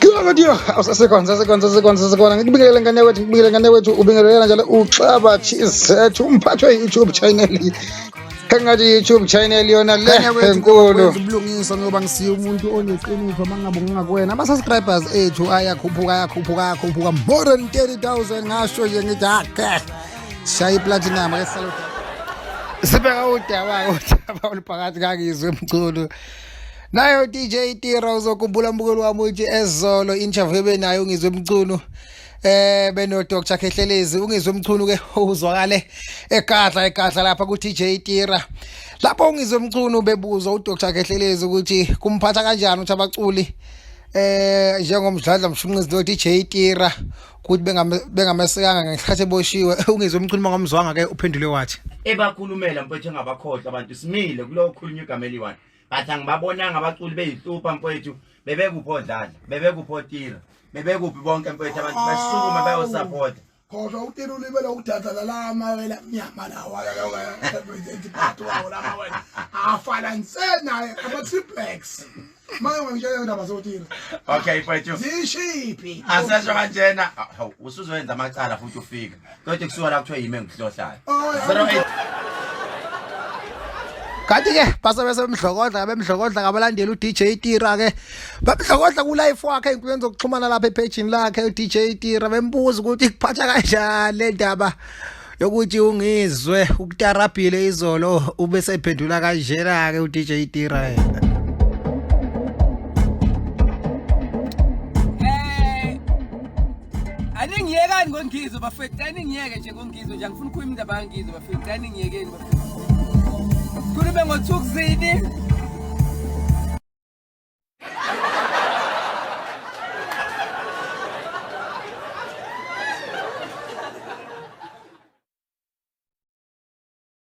Kilometer awusasekhona ngikubikele ngane wethu ubingelela njalo uxaba cheese umphathi we-YouTube channel kangathi YouTube channel yona le enkulu ubulungisa ngoba ngisiya umuntu oneqiniso mangabe ngingakwena ama-subscribers ethu ayakhuphuka more than 30,000 ngasho nje ngithi akhe shaya iplatinum ake salute sibeka udaba oluphakathi kakizwe emculo nayo DJ Tira uzokhumbula mbukelo wami uthi ezolo interview benayo ngizwe emculo beno Dr Khehlelezi ungizwe emculo ke uzwakale egadla lapha ku DJ Tira lapho ungizwe emculo bebuza uDr Khehlelezi ukuthi kumphatha kanjani uthi abaculi njengomdladla mshunqizi lo DJ Tira ukuthi bengamesekanga ngesikhathi eboshiwe ungizwe emculo mangamzwanga ke uphendule wathi ebakhulumela mfowethu engabakhohlwa abantu simile kulo khulunywa igama eliwani bathi angibabonanga abaculi beyihlupha mfowethu bebekupho dladla bebekupho Tira bebekuphi bonke mfowethu abantu basukuma bayosupport kodwa uTira ulibele ukudadla la amawela mnyama lawa represent part wawo la amawela afana nsena ama-triplex manje ngitshela indaba zoTira okay mfowethu zishiphi asasho kanjena usuzoyenza amacala futhi ufika kodwa kusuka la kuthiwa yimi engihlohlayo 08 kanti ke base bemhlokodla ngabalandeli uDJ Tira ke bemhlokodla ku live wakhe inkundleni zokuxhumana lapha epagini lakhe uDJ Tira bembuza ukuthi kuphatha kanjani le ndaba yokuthi ungizwe ukutarabhile izolo ube sephendula kanjena ke uDJ Tira Aningiyekani ngongizwe bafethu aningiyeke nje ngongizwe nje angifuni ukukhuluma indaba ngangizwe bafethu aningiyekeni bafethu Kulume ngoThukzini